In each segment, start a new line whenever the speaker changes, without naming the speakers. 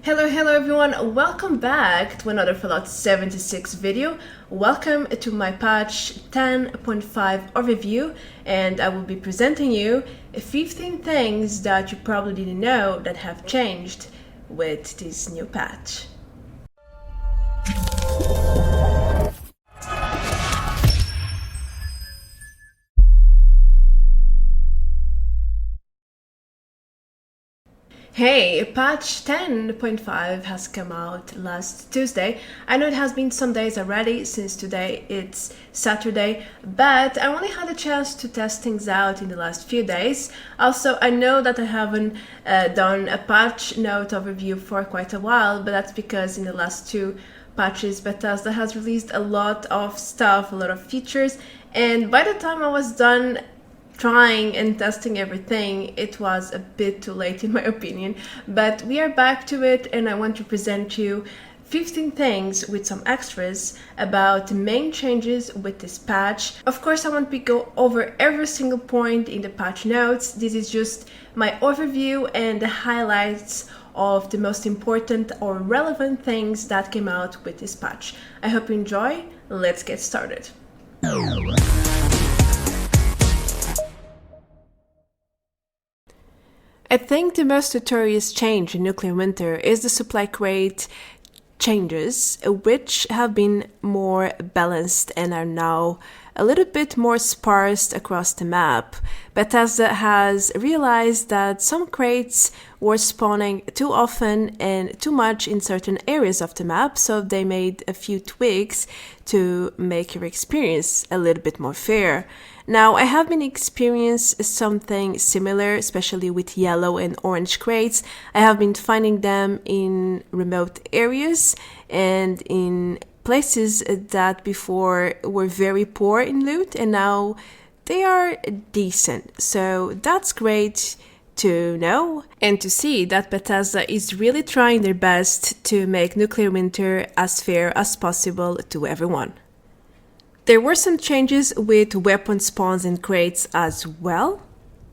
Hello everyone, welcome back to another Fallout 76 video. Welcome to my patch 10.5 overview, and I will be presenting you 15 things that you probably didn't know that have changed with this new patch. Hey, patch 10.5 has come out last Tuesday. I know it has been some days already since today it's Saturday, but I only had a chance to test things out in the last few days. Also, I know that I haven't done a patch note overview for quite a while, but that's because in the last two patches Bethesda has released a lot of stuff, a lot of features, and by the time I was done trying and testing everything, it was a bit too late in my opinion, but we are back to it, and I want to present you 15 things with some extras about the main changes with this patch. Of course, I won't be go over every single point in the patch notes. This is just my overview and the highlights of the most important or relevant things that came out with this patch. I hope you enjoy. Let's get started. I think the most notorious change in Nuclear Winter is the supply crate changes, which have been more balanced and are now a little bit more sparse across the map. Bethesda has realized that some crates were spawning too often and too much in certain areas of the map, so they made a few tweaks to make your experience a little bit more fair. Now, I have been experiencing something similar, especially with yellow and orange crates. I have been finding them in remote areas and in places that before were very poor in loot, and now they are decent. So that's great to know and to see that Bethesda is really trying their best to make Nuclear Winter as fair as possible to everyone. There were some changes with weapon spawns and crates as well,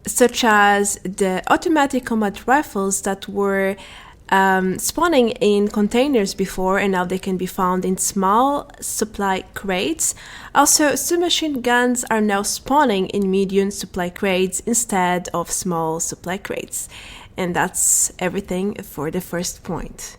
such as the automatic combat rifles that were spawning in containers before, and now they can be found in small supply crates. Also, submachine guns are now spawning in medium supply crates instead of small supply crates. And that's everything for the first point.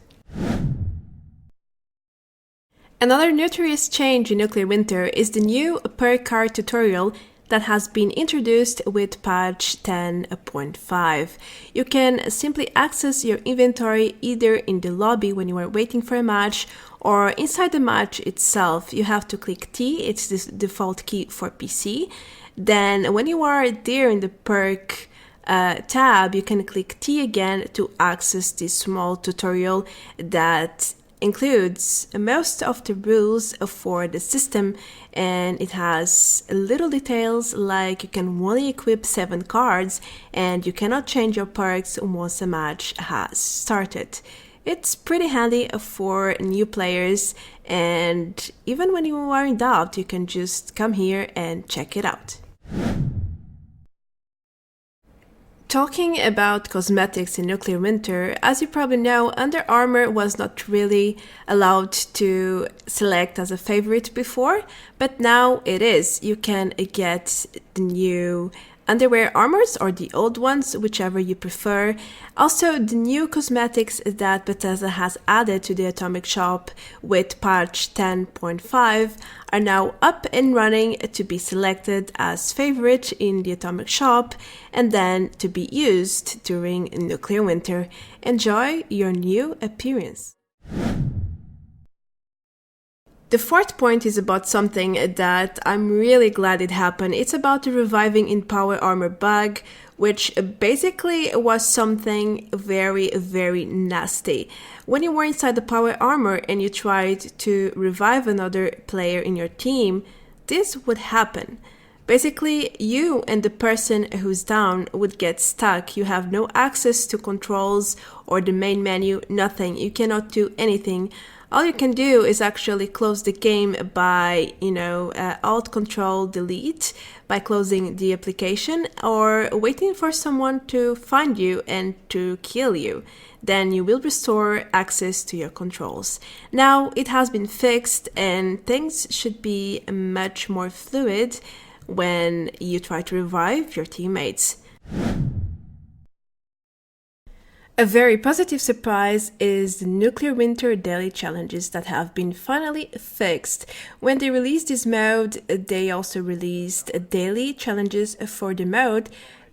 Another notorious change in Nuclear Winter is the new PERK card tutorial that has been introduced with patch 10.5. You can simply access your inventory either in the lobby when you are waiting for a match or inside the match itself. You have to click T, it's the default key for PC. Then when you are there in the PERK tab, you can click T again to access this small tutorial that includes most of the rules for the system, and it has little details like you can only equip 7 cards and you cannot change your perks once a match has started. It's pretty handy for new players, and even when you are in doubt, you can just come here and check it out. Talking about cosmetics in Nuclear Winter, as you probably know, Under Armour was not really allowed to select as a favorite before, but now it is. You can get the new underwear armors or the old ones, whichever you prefer. Also, the new cosmetics that Bethesda has added to the Atomic Shop with patch 10.5 are now up and running to be selected as favorite in the Atomic Shop and then to be used during Nuclear Winter. Enjoy your new appearance. The fourth point is about something that I'm really glad it happened. It's about the reviving in power armor bug, which basically was something very nasty. When you were inside the power armor and you tried to revive another player in your team, this would happen. Basically, you and the person who's down would get stuck. You have no access to controls or the main menu, nothing. You cannot do anything. All you can do is actually close the game by, Alt Control Delete, by closing the application or waiting for someone to find you and to kill you. then you will restore access to your controls. Now it has been fixed and things should be much more fluid when you try to revive your teammates. A very positive surprise is the Nuclear Winter daily challenges that have been finally fixed. When they released this mode, they also released daily challenges for the mode,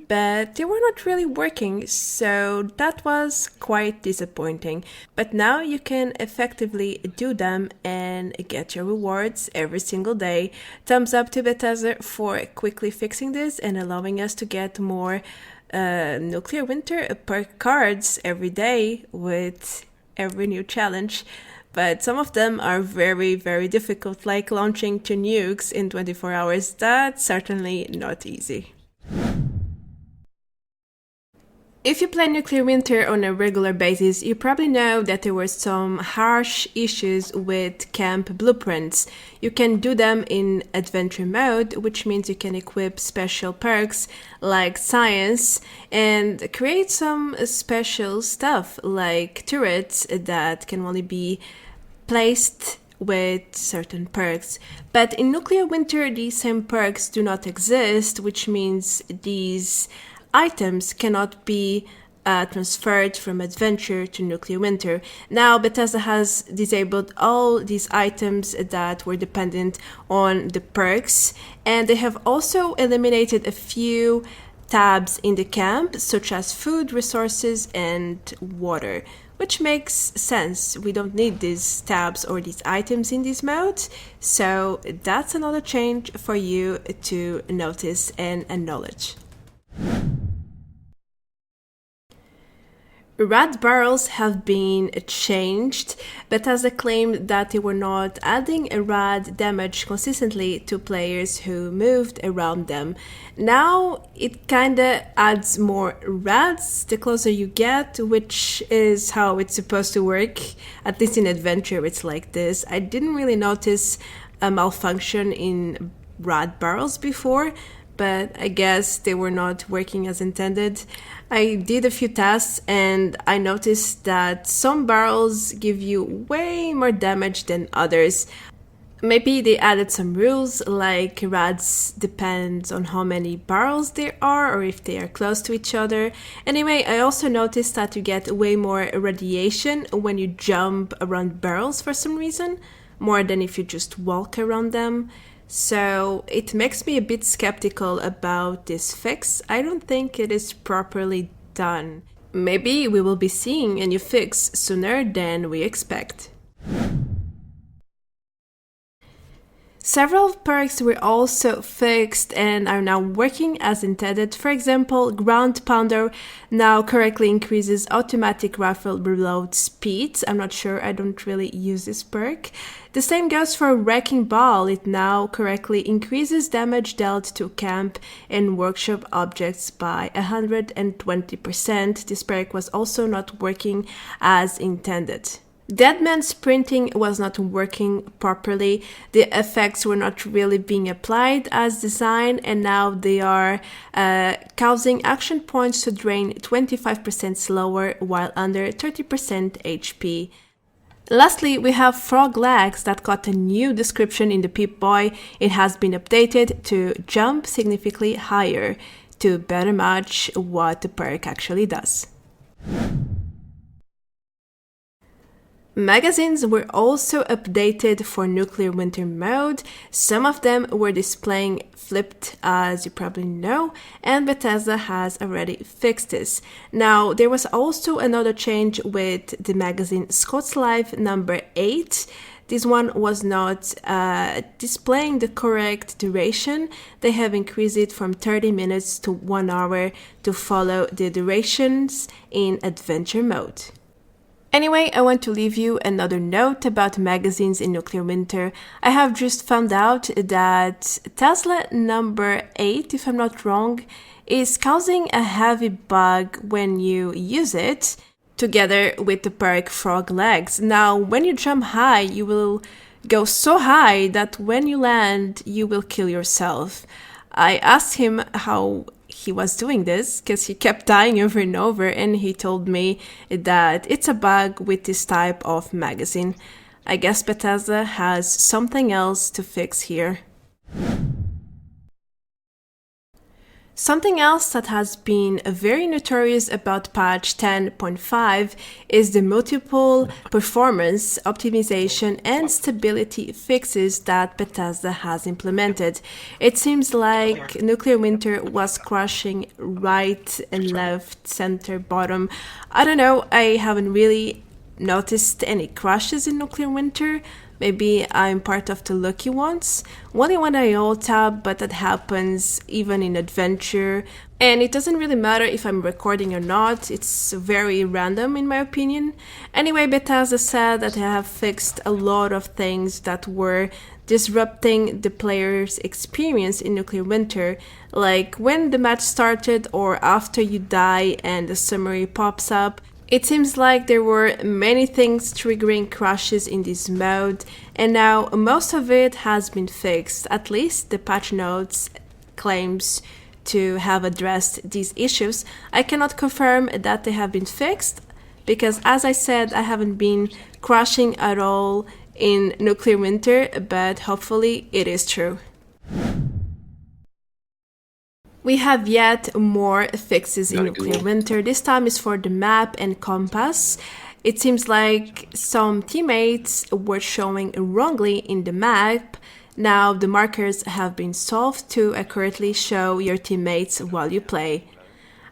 but they were not really working, so that was quite disappointing. But now you can effectively do them and get your rewards every single day. Thumbs up to Bethesda for quickly fixing this and allowing us to get more Nuclear Winter perk cards every day with every new challenge. But some of them are very, very difficult, like launching 2 nukes in 24 hours. That's certainly not easy. If you play Nuclear Winter on a regular basis, you probably know that there were some harsh issues with camp blueprints. You can do them in adventure mode, which means you can equip special perks like science and create some special stuff like turrets that can only be placed with certain perks. But in Nuclear Winter, these same perks do not exist, which means these items cannot be transferred from Adventure to Nuclear Winter. Now Bethesda has disabled all these items that were dependent on the perks, and they have also eliminated a few tabs in the camp, such as food, resources, and water, which makes sense. We don't need these tabs or these items in this mode, so that's another change for you to notice and acknowledge. Rad barrels have been changed. Bethesda claimed that they were not adding a rad damage consistently to players who moved around them. Now it kinda adds more rads the closer you get, which is how it's supposed to work. At least in Adventure it's like this. I didn't really notice a malfunction in rad barrels before, but I guess they were not working as intended. I did a few tests and I noticed that some barrels give you way more damage than others. Maybe they added some rules, like rads depend on how many barrels there are or if they are close to each other. Anyway, I also noticed that you get way more radiation when you jump around barrels for some reason, more than if you just walk around them. So it makes me a bit skeptical about this fix. I don't think it is properly done. Maybe we will be seeing a new fix sooner than we expect. Several perks were also fixed and are now working as intended. For example, Ground Pounder now correctly increases automatic rifle reload speed. I'm not sure, I don't really use this perk. The same goes for Wrecking Ball. It now correctly increases damage dealt to camp and workshop objects by 120%. This perk was also not working as intended. Deadman Sprinting was not working properly. The effects were not really being applied as designed, and now they are causing action points to drain 25% slower while under 30% HP. Lastly, we have Frog Legs that got a new description in the Pip-Boy. It has been updated to jump significantly higher to better match what the perk actually does. Magazines were also updated for Nuclear Winter mode. Some of them were displaying flipped, as you probably know, and Bethesda has already fixed this. Now, there was also another change with the magazine Scott's Life number 8. This one was not displaying the correct duration. They have increased it from 30 minutes to 1 hour to follow the durations in adventure mode. Anyway, I want to leave you another note about magazines in Nuclear Winter. I have just found out that Tesla number 8, if I'm not wrong, is causing a heavy bug when you use it, together with the perk Frog Legs. Now, when you jump high, you will go so high that when you land, you will kill yourself. I asked him how he was doing this because he kept dying over and over, and he told me that it's a bug with this type of magazine. I guess Bethesda has something else to fix here. Something else that has been very notorious about patch 10.5 is the multiple performance, optimization, and stability fixes that Bethesda has implemented. It seems like Nuclear Winter was crashing right and left, center, bottom. I don't know, I haven't really noticed any crashes in Nuclear Winter. Maybe I'm part of the lucky ones. Only when I alt-tab, but that happens even in adventure. And it doesn't really matter if I'm recording or not, it's very random in my opinion. Anyway, Bethesda said that they have fixed a lot of things that were disrupting the player's experience in Nuclear Winter, like when the match started or after you die and the summary pops up. It seems like there were many things triggering crashes in this mode, and now most of it has been fixed. At least the patch notes claims to have addressed these issues. I cannot confirm that they have been fixed because, as I said, I haven't been crashing at all in Nuclear Winter, but hopefully it is true. We have yet more fixes in Nuclear Winter. This time is for the map and compass. It seems like some teammates were showing wrongly in the map. Now the markers have been solved to accurately show your teammates while you play.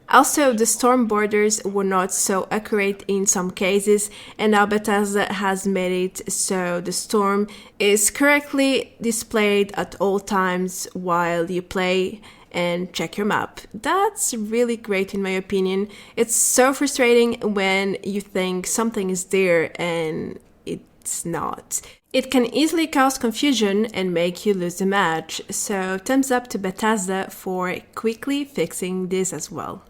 Also, the storm borders were not so accurate in some cases, and now Bethesda has made it so the storm is correctly displayed at all times while you play and check your map. That's really great in my opinion. It's so frustrating when you think something is there and it's not. It can easily cause confusion and make you lose the match, so thumbs up to Bethesda for quickly fixing this as well.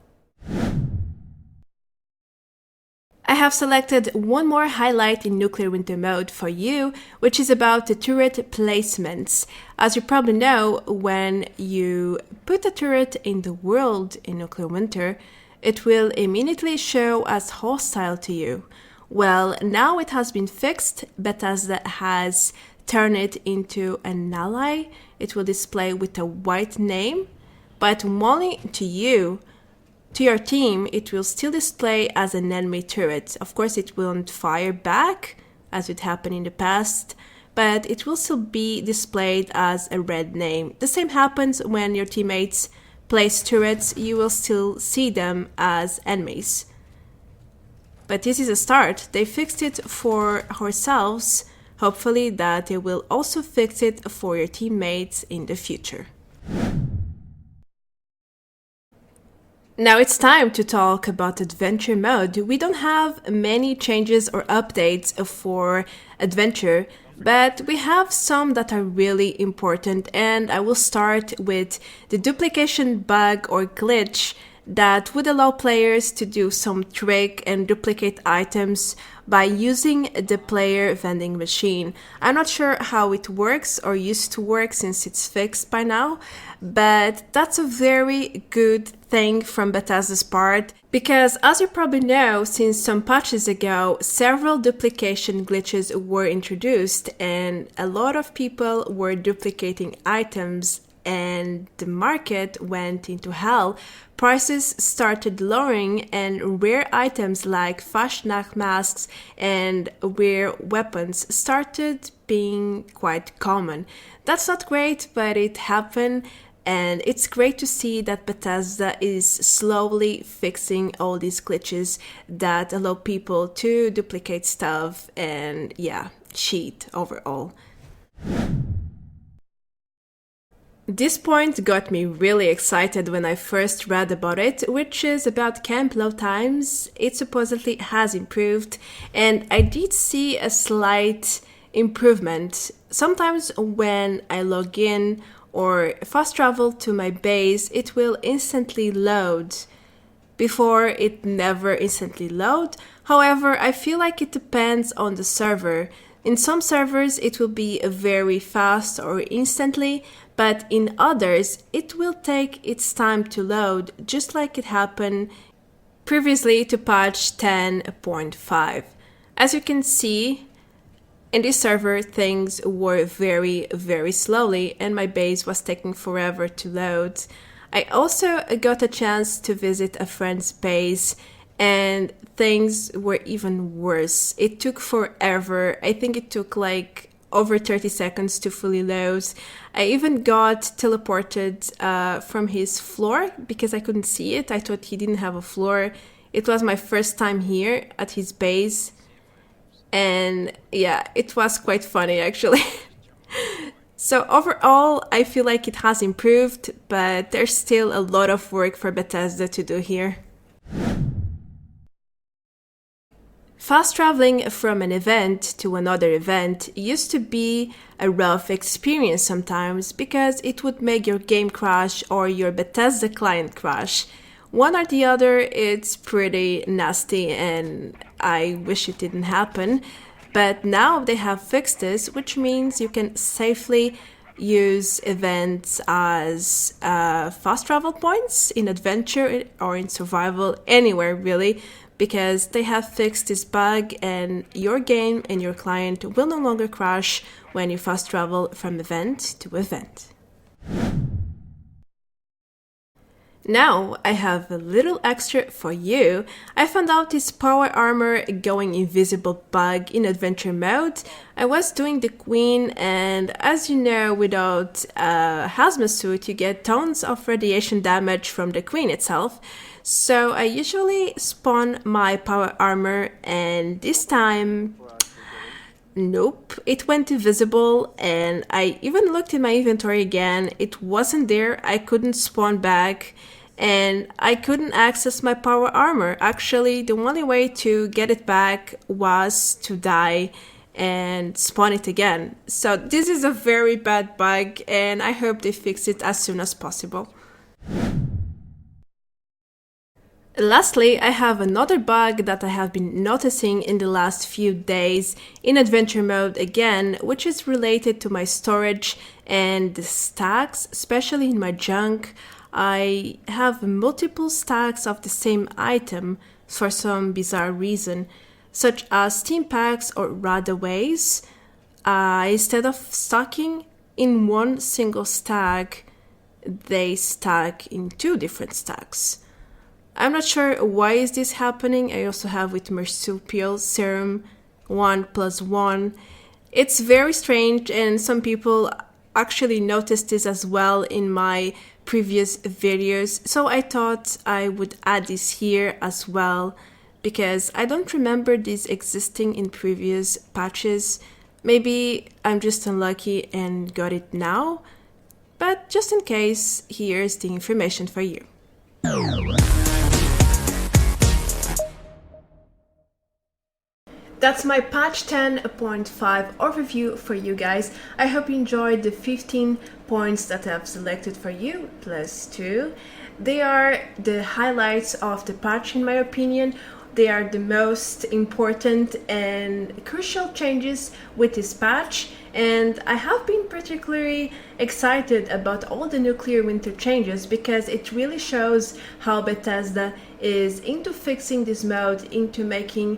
I have selected one more highlight in Nuclear Winter mode for you, which is about the turret placements. As you probably know, when you put a turret in the world in Nuclear Winter, it will immediately show as hostile to you. Well, now it has been fixed. Bethesda has turned it into an ally. It will display with a white name, but only to you. To your team, it will still display as an enemy turret. Of course, it won't fire back, as it happened in the past, but it will still be displayed as a red name. The same happens when your teammates place turrets, you will still see them as enemies. But this is a start. They fixed it for ourselves. Hopefully that they will also fix it for your teammates in the future. Now it's time to talk about adventure mode. We don't have many changes or updates for adventure, but we have some that are really important, and I will start with the duplication bug or glitch that would allow players to do some trick and duplicate items by using the player vending machine. I'm not sure how it works or used to work since it's fixed by now, but that's a very good thing from Bethesda's part, because as you probably know, since some patches ago, several duplication glitches were introduced and a lot of people were duplicating items and the market went into hell. Prices started lowering and rare items like Fashnak masks and rare weapons started being quite common. That's not great, but it happened, and it's great to see that Bethesda is slowly fixing all these glitches that allow people to duplicate stuff and cheat overall. This point got me really excited when I first read about it, which is about camp load times. It supposedly has improved, and I did see a slight improvement. Sometimes when I log in or fast travel to my base, it will instantly load. Before, it never instantly load. However, I feel like it depends on the server. In some servers, it will be very fast or instantly, but in others, it will take its time to load, just like it happened previously to patch 10.5. As you can see, in this server, things were very, very slowly, and my base was taking forever to load. I also got a chance to visit a friend's base, and things were even worse. It took forever. I think it took like over 30 seconds to fully load. I even got teleported from his floor because I couldn't see it. I thought he didn't have a floor. It was my first time here at his base. And yeah, it was quite funny actually. So overall, I feel like it has improved, but there's still a lot of work for Bethesda to do here. Fast traveling from an event to another event used to be a rough experience sometimes because it would make your game crash or your Bethesda client crash. One or the other, it's pretty nasty and I wish it didn't happen. But now they have fixed this, which means you can safely use events as fast travel points in adventure or in survival, anywhere really, because they have fixed this bug and your game and your client will no longer crash when you fast travel from event to event. Now I have a little extra for you. I found out this power armor going invisible bug in adventure mode. I was doing the queen, and as you know, without a hazmat suit you get tons of radiation damage from the queen itself. So I usually spawn my power armor, and this time nope, it went invisible, and I even looked in my inventory again. It wasn't there. I couldn't spawn back, and I couldn't access my power armor. Actually, the only way to get it back was to die and spawn it again. So this is a very bad bug, and I hope they fix it as soon as possible. Lastly, I have another bug that I have been noticing in the last few days in adventure mode again, which is related to my storage and the stacks, especially in my junk. I have multiple stacks of the same item for some bizarre reason, such as Steam packs or radaways. Instead of stacking in one single stack, they stack in two different stacks. I'm not sure why is this happening. I also have with marsupial serum 1+1. It's very strange, and some people actually noticed this as well in my previous videos, so I thought I would add this here as well because I don't remember this existing in previous patches. Maybe I'm just unlucky and got it now, but just in case, here's the information for you. That's my patch 10.5 overview for you guys. I hope you enjoyed the 15 points that I've selected for you, plus 2. They are the highlights of the patch in my opinion. They are the most important and crucial changes with this patch, and I have been particularly excited about all the nuclear winter changes because it really shows how Bethesda is into fixing this mode, into making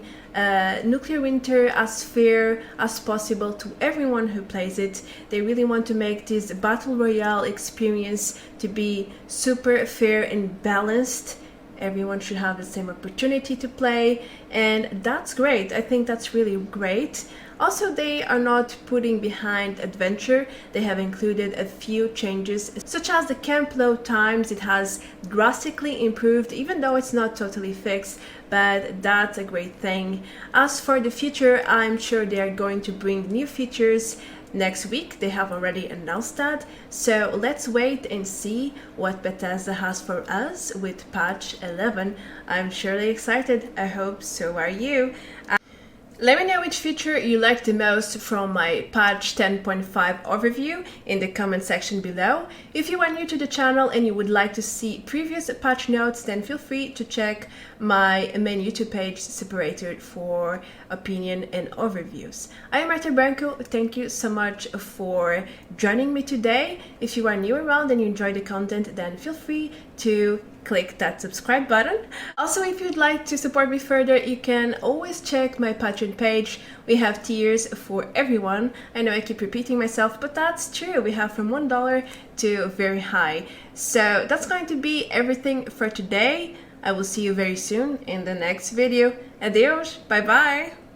nuclear winter as fair as possible to everyone who plays it. They really want to make this battle royale experience to be super fair and balanced. Everyone should have the same opportunity to play, and that's great. I think that's really great. Also, they are not putting behind adventure. They have included a few changes, such as the camp load times. It has drastically improved, even though it's not totally fixed, but that's a great thing. As for the future, I'm sure they are going to bring new features next week. They have already announced that, so let's wait and see what Bethesda has for us with patch 11. I'm surely excited. I hope so are you. Let me know which feature you like the most from my patch 10.5 overview in the comment section below. If you are new to the channel and you would like to see previous patch notes, then feel free to check my main YouTube page separated for opinion and overviews. I am Marta Branco. Thank you so much for joining me today. If you are new around and you enjoy the content, then feel free to click that subscribe button. Also, if you'd like to support me further, you can always check my Patreon page. We have tiers for everyone. I know I keep repeating myself, but that's true. We have from $1 to very high. So that's going to be everything for today. I will see you very soon in the next video. Adios, bye bye.